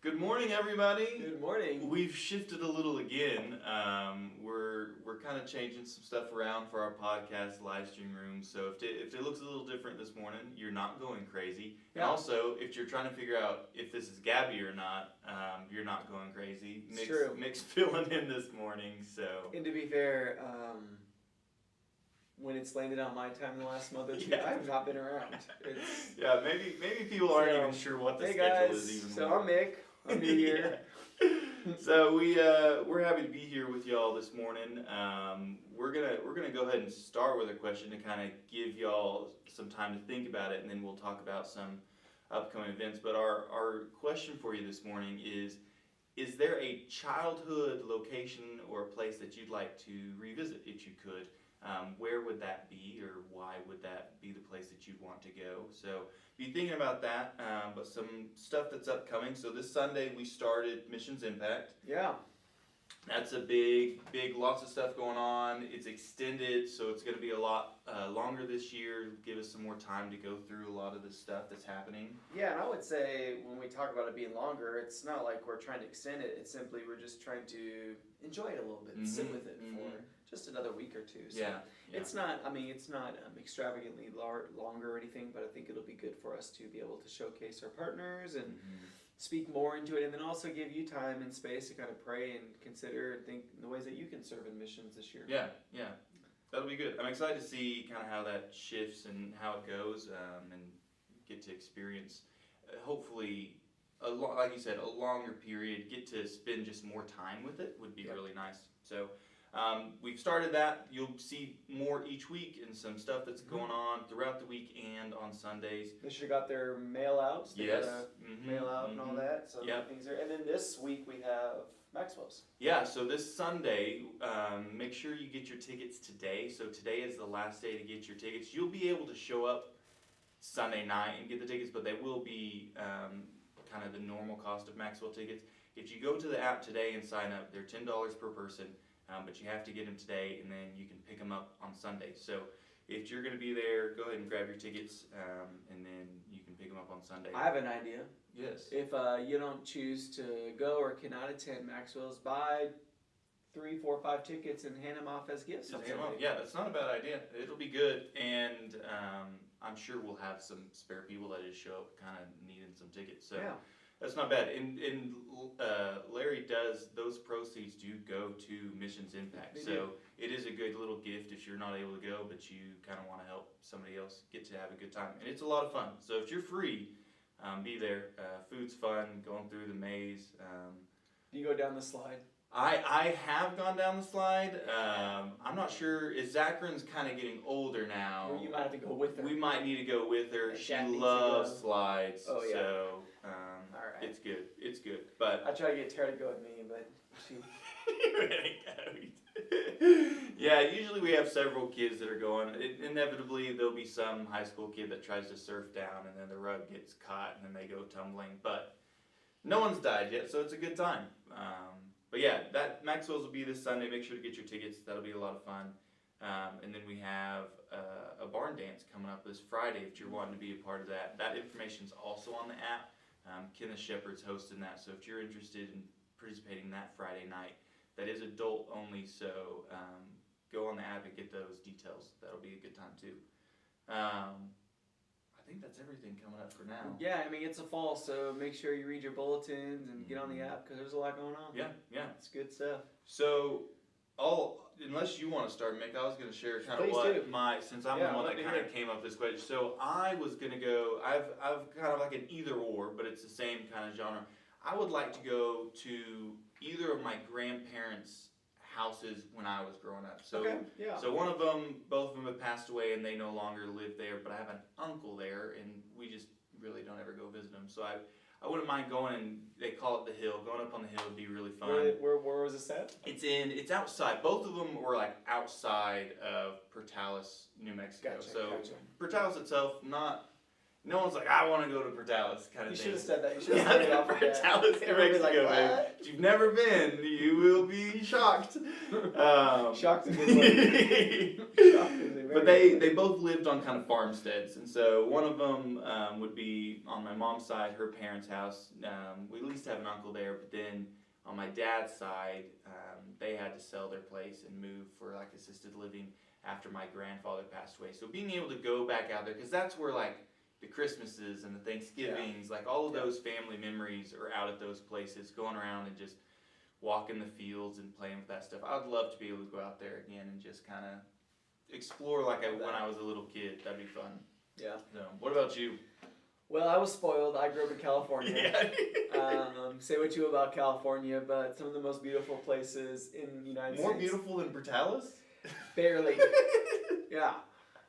Good morning, everybody. Good morning. We've shifted a little again. We're kind of changing some stuff around for our podcast live stream room. So if it looks a little different this morning, you're not going crazy. And Yeah. also, if you're trying to figure out if this is Gabby or not, you're not going crazy. It's true. Mick's filling in this morning. So And to be fair, when it's landed on my time the last month or two, Yeah. I have not been around. It's, yeah, maybe people aren't So, even sure what the hey schedule guys, is even. so more. I'm Mick. I'm new here. So we're happy to be here with y'all this morning. We're gonna go ahead and start with a question to kind of give y'all some time to think about it, and then we'll talk about some upcoming events. But our question for you this morning is there a childhood location or a place that you'd like to revisit if you could? Where would that be, or why would that be the place that you'd want to go? So be thinking about that, but some stuff that's upcoming. So this Sunday we started Missions Impact. Yeah. That's a big, lots of stuff going on. It's extended, so it's going to be a lot longer this year. Give us some more time to go through a lot of the stuff that's happening. Yeah, and I would say when we talk about it being longer, it's not like we're trying to extend it. It's simply we're just trying to enjoy it a little bit, sit with it for just another week or two. So Yeah. it's not extravagantly longer or anything, but I think it'll be good for us to be able to showcase our partners and speak more into it, and then also give you time and space to kind of pray and consider and think the ways that you can serve in missions this year. Yeah. That'll be good. I'm excited to see kind of how that shifts and how it goes, and get to experience, hopefully, like you said, a longer period. Get to spend just more time with it would be really nice. So we've started that. You'll see more each week and some stuff that's going on throughout the week and on Sundays. They should have got their mail outs. They Yes. gotta mail out and all that. So Yep. things are. And then this week we have Maxwell's. Yeah, so this Sunday, make sure you get your tickets today. So today is the last day to get your tickets. You'll be able to show up Sunday night and get the tickets, but they will be kind of the normal cost of Maxwell tickets. If you go to the app today and sign up, they're $10 per person, but you have to get them today, and then you can pick them up on Sunday. So if you're going to be there, go ahead and grab your tickets, and then you can pick them up on Sunday. I have an idea. Yes. If you don't choose to go or cannot attend Maxwell's, buy 3, 4, 5 tickets and hand them off as gifts. Just on hand 'em Sunday. up. Yeah, that's not a bad idea. It'll be good, and I'm sure we'll have some spare people that just show up kind of needing some tickets. So Yeah. that's not bad. And Larry does, those proceeds do go to Missions Impact. They So do. it is a good little gift if you're not able to go, but you kind of want to help somebody else get to have a good time. And it's a lot of fun. So if you're free, be there. Food's fun, going through the maze. Do you go down the slide? I have gone down the slide. I'm not sure. Zacharine's kind of getting older now. Or you might have to go with her. We might need to go with her. And She Dad needs to loves go. slides. Oh, yeah. So Alright. it's good. It's good. But I try to get Tara to go with me, but she. yeah, usually we have several kids that are going. Inevitably, there'll be some high school kid that tries to surf down, and then the rug gets caught, and then they go tumbling. But no one's died yet, so it's a good time. But yeah, that Maxwell's will be this Sunday. Make sure to get your tickets. That'll be a lot of fun. And then we have a barn dance coming up this Friday if you're wanting to be a part of that. That information's also on the app. Kenneth Shepard's hosting that, so if you're interested in participating that Friday night, that is adult only, so go on the app and get those details. That'll be a good time too. I think that's everything coming up for now. Yeah, I mean it's a fall, so make sure you read your bulletins and get on the app because there's a lot going on. Yeah. It's good stuff. So, unless you want to start, Mick, I was going to share kind of Please what do. since I'm Yeah, the one I'd that love to kind of hear. came up with this question. So I was going to go, I've kind of like an either or, but it's the same kind of genre. I would like to go to either of my grandparents' houses when I was growing up. So, Okay, yeah. So both of them have passed away and they no longer live there, but I have an uncle there and we just really don't ever go visit them. So I wouldn't mind going, and they call it the Hill. Going up on the hill would be really fun. Where was this at? It's outside. Both of them were like outside of Portales, New Mexico. Gotcha. Portales itself, No one's like, I want to go to Portales kind You of should thing. have said that. You should have started off with that. Portales, New Everybody would be Mexico, like, man. what? If you've never been, you will be shocked. Shocked is a good word. Shocked is a very But good word. they both lived on kind of farmsteads, and so one of them would be on my mom's side, her parents' house. We at least have an uncle there, but then on my dad's side, they had to sell their place and move for like assisted living after my grandfather passed away. So being able to go back out there, because that's where like the Christmases and the Thanksgivings, like all of those family memories are out at those places, going around and just walking the fields and playing with that stuff. I'd love to be able to go out there again and just kind of explore like when I was a little kid. That'd be fun. Yeah. So, what about you? Well, I was spoiled. I grew up in California. Say what you will about California, but some of the most beautiful places in the United More States. beautiful than Portales? Barely. Yeah.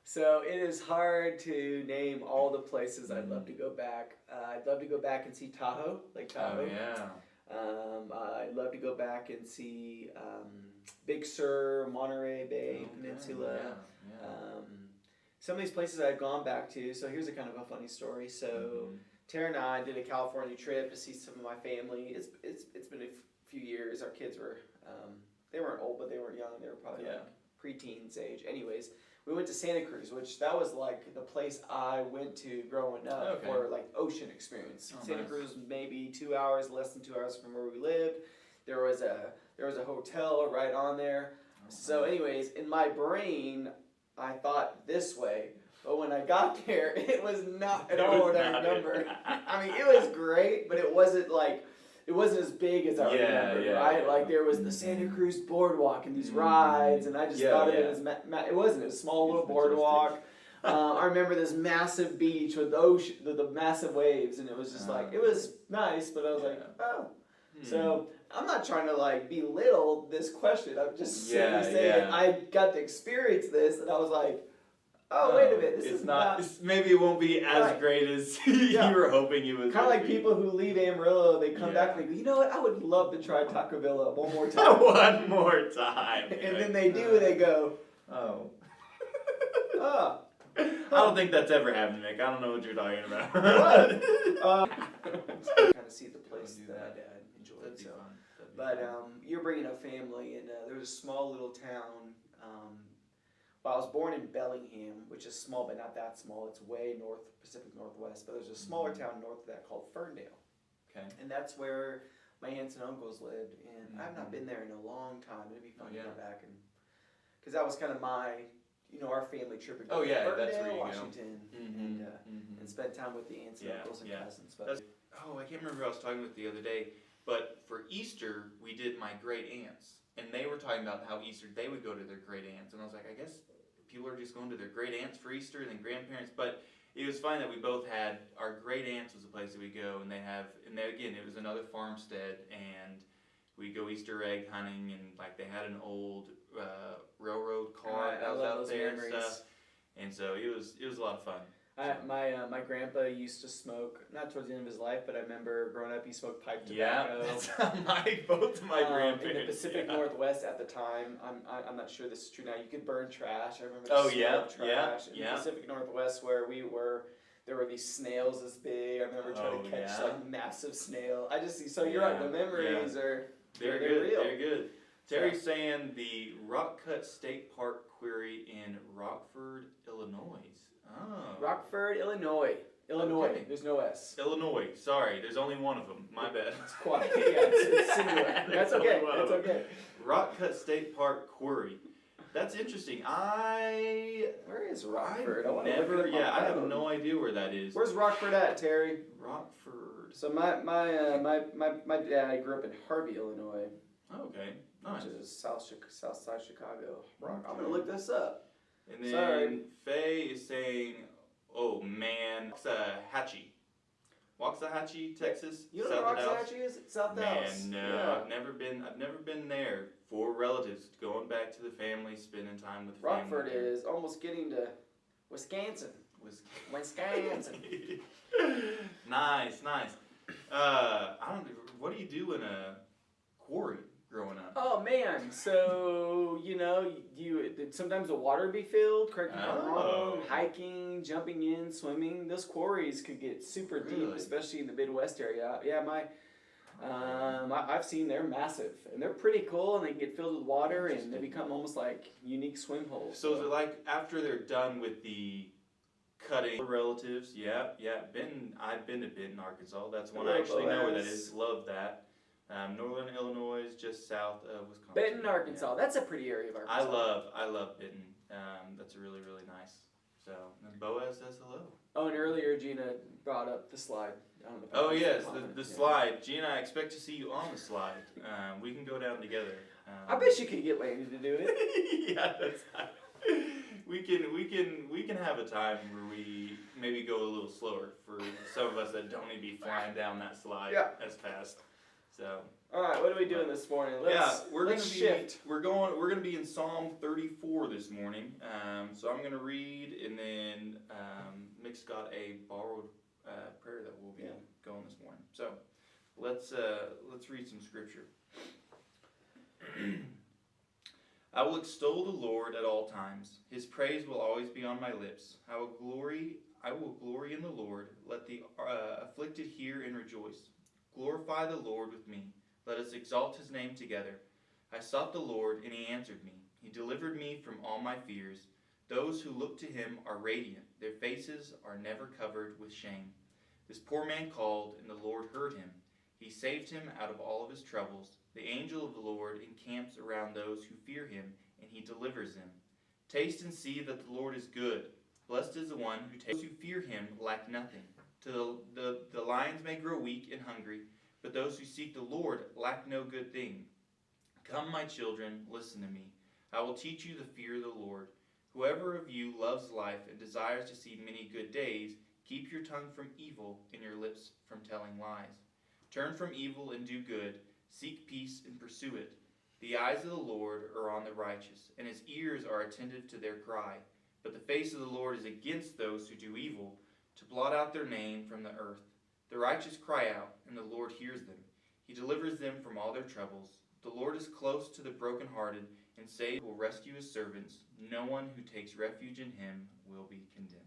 So it is hard to name all the places I'd love to go back. I'd love to go back and see Tahoe, Lake Tahoe. Oh yeah. I'd love to go back and see Big Sur, Monterey Bay Peninsula. Yeah. Some of these places I've gone back to. So here's a kind of a funny story. So Tara and I did a California trip to see some of my family. It's been a few years. Our kids were they weren't old, but they weren't young. They were probably like preteens age. Anyways, we went to Santa Cruz, which that was like the place I went to growing up for like ocean experience. Oh, Santa nice. Cruz, maybe 2 hours, less than 2 hours from where we lived. There was a hotel right on there. So, anyways, in my brain, I thought this way, but when I got there, it was not at all what I remember. I mean, it was great, but it wasn't as big as I remember, right? Like there was the Santa Cruz boardwalk and these rides, and I just thought of it as it wasn't. It was a small little boardwalk. I remember this massive beach with the ocean, the massive waves, and it was just like it was nice, but I was like, oh. So I'm not trying to like belittle this question. I'm just simply saying I got to experience this, and I was like, oh wait a minute, this is not. Maybe it won't be as great as you were hoping it was. Kind of like people who leave Amarillo, they come back and they go, you know what? I would love to try Taco Villa one more time. One more time. And then they do, and they go, oh. oh. I don't think that's ever happened, Nick. I don't know what you're talking about. What? Kind of see the place that my dad enjoyed. That'd be So, fun. That'd be but fun. you're bringing a family, and there was a small little town. Well, I was born in Bellingham, which is small, but not that small. It's way north, Pacific Northwest. But there's a smaller town north of that called Ferndale. Okay. And that's where my aunts and uncles lived. And I've not been there in a long time. It'd be fun to go back and, because that was kind of my, our family trip. Would go to that's Ferndale, where you Washington, go. and spend time with the aunts and uncles and cousins. But I can't remember who I was talking with the other day, but for Easter we did my great aunts, and they were talking about how Easter they would go to their great aunts, and I was like, I guess people are just going to their great aunts for Easter and then grandparents, but it was fine that we both had our great aunts was a place that we go, and again it was another farmstead, and we go Easter egg hunting, and like they had an old railroad car that was out there and stuff, and so it was a lot of fun. My grandpa used to smoke, not towards the end of his life, but I remember growing up he smoked pipe tobacco. Yeah, that's how both of my grandparents. In the Pacific Northwest at the time, I'm not sure this is true now. You could burn trash. I remember. Trash in the Pacific Northwest where we were. There were these snails this big. I remember trying to catch like massive snail. I just see. So you're right. The memories are they're good. Real. They're good. Terry's saying the Rock Cut State Park Quarry in Rockford, Illinois. Oh. Rockford, Illinois. Okay. There's no S. Illinois. Sorry, there's only one of them. My bad. It's quiet. It's singular. That's okay. That's okay. Rock Cut State Park Quarry. That's interesting. Where is Rockford? I have no idea where that is. Where's Rockford at, Terry? Rockford. So my dad grew up in Harvey, Illinois. Okay, nice. Which is south side Chicago. I'm gonna look this up. And then Faye is saying, oh man, Waxahachie, Texas. You know where Waxahachie is? It's South Dallas. Man, no, I've never been there. For relatives, going back to the family, spending time with family. Rockford is almost getting to Wisconsin. Nice. What do you do in a quarry? growing up? Oh man, so you sometimes the water be filled. Correct me if I'm wrong. Oh. Hiking, jumping in, swimming. Those quarries could get super deep, Really? especially in the Midwest area. Yeah, I've seen they're massive and they're pretty cool, and they get filled with water and they become almost like unique swim holes. So is it like after they're done with the cutting relatives? Yeah. I've been to Benton, Arkansas. That's one I actually know where that is. Love that. Northern Illinois is just south of Wisconsin. Benton, Arkansas. That's a pretty area of Arkansas. I love Benton. That's really, really nice. So, and Boaz says hello. Oh, and earlier Gina brought up the slide. I don't know if Oh you yes, comment. the slide. Gina, I expect to see you on the slide. We can go down together. I bet you could get Laney to do it. Yeah, that's not, we can have a time where we maybe go a little slower for some of us that don't need to be flying down that slide as fast. So. All right, what are we doing this morning? Let's shift. We're gonna be in Psalm 34 this morning. So I'm gonna read, and then Mick's got a borrowed prayer that we'll be going this morning. So let's read some scripture. I will extol the Lord at all times. His praise will always be on my lips. I will glory in the Lord. Let the afflicted hear and rejoice. Glorify the Lord with me. Let us exalt his name together. I sought the Lord, and he answered me. He delivered me from all my fears. Those who look to him are radiant. Their faces are never covered with shame. This poor man called, and the Lord heard him. He saved him out of all of his troubles. The angel of the Lord encamps around those who fear him, and he delivers them. Taste and see that the Lord is good. Blessed is the one who takes. Those who fear him lack nothing. The lions may grow weak and hungry, but those who seek the Lord lack no good thing. Come, my children, listen to me. I will teach you the fear of the Lord. Whoever of you loves life and desires to see many good days, keep your tongue from evil and your lips from telling lies. Turn from evil and do good. Seek peace and pursue it. The eyes of the Lord are on the righteous, and his ears are attentive to their cry. But the face of the Lord is against those who do evil, to blot out their name from the earth. The righteous cry out, and the Lord hears them. He delivers them from all their troubles. The Lord is close to the brokenhearted, and saves will rescue his servants. No one who takes refuge in him will be condemned.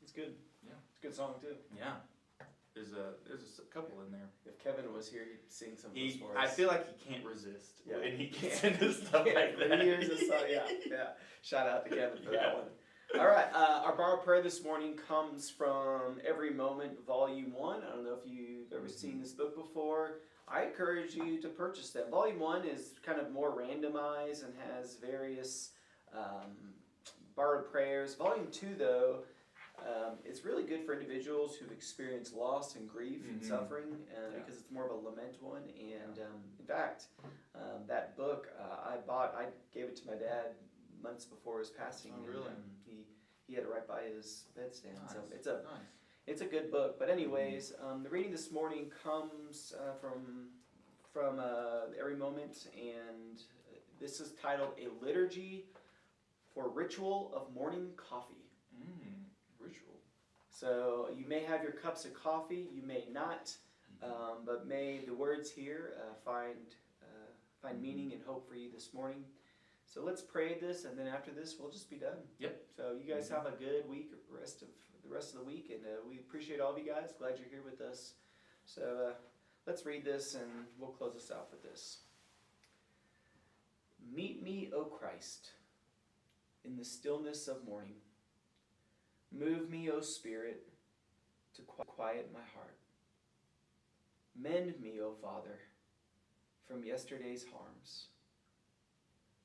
It's good. Yeah. It's a good song too. Yeah. There's a couple in there. If Kevin was here, he'd sing some of those for us. I feel like he can't resist when he gets into stuff like that. When he hears a song, yeah. Shout out to Kevin for that one. All right, our borrowed prayer this morning comes from Every Moment, Volume 1. I don't know if you've ever seen this book before. I encourage you to purchase that. Volume 1 is kind of more randomized and has various borrowed prayers. Volume 2, though, it's really good for individuals who've experienced loss and grief and suffering because it's more of a lament one. And in fact, that book I gave it to my dad months before his passing. Oh, really? And, he had it right by his bedstand. Nice. So it's a good book. But anyways, the reading this morning comes from Every Moment, and this is titled A Liturgy for Ritual of Morning Coffee. Ritual. So you may have your cups of coffee, you may not, but may the words here find meaning and hope for you this morning. So let's pray this, and then after this, we'll just be done. Yep. So you guys have a good week, the rest of the week, and we appreciate all of you guys. Glad you're here with us. So let's read this, and we'll close this out with this. Meet me, O Christ, in the stillness of morning. Move me, O Spirit, to quiet my heart. Mend me, O Father, from yesterday's harms.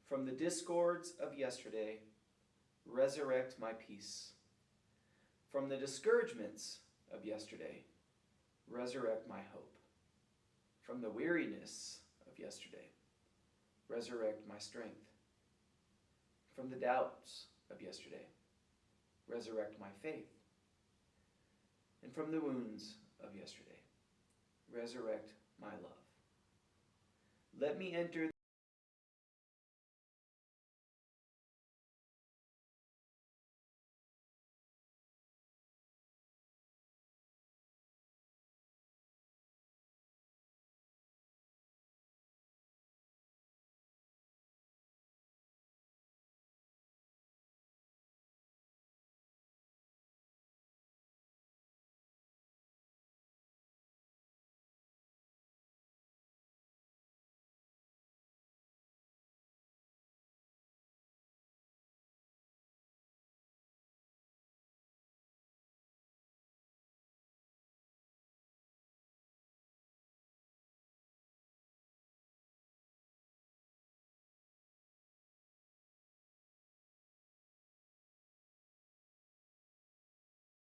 From the discords of yesterday, resurrect my peace. From the discouragements of yesterday, resurrect my hope. From the weariness of yesterday, resurrect my strength. From the doubts of yesterday, resurrect my faith. And from the wounds of yesterday, resurrect my love. Let me enter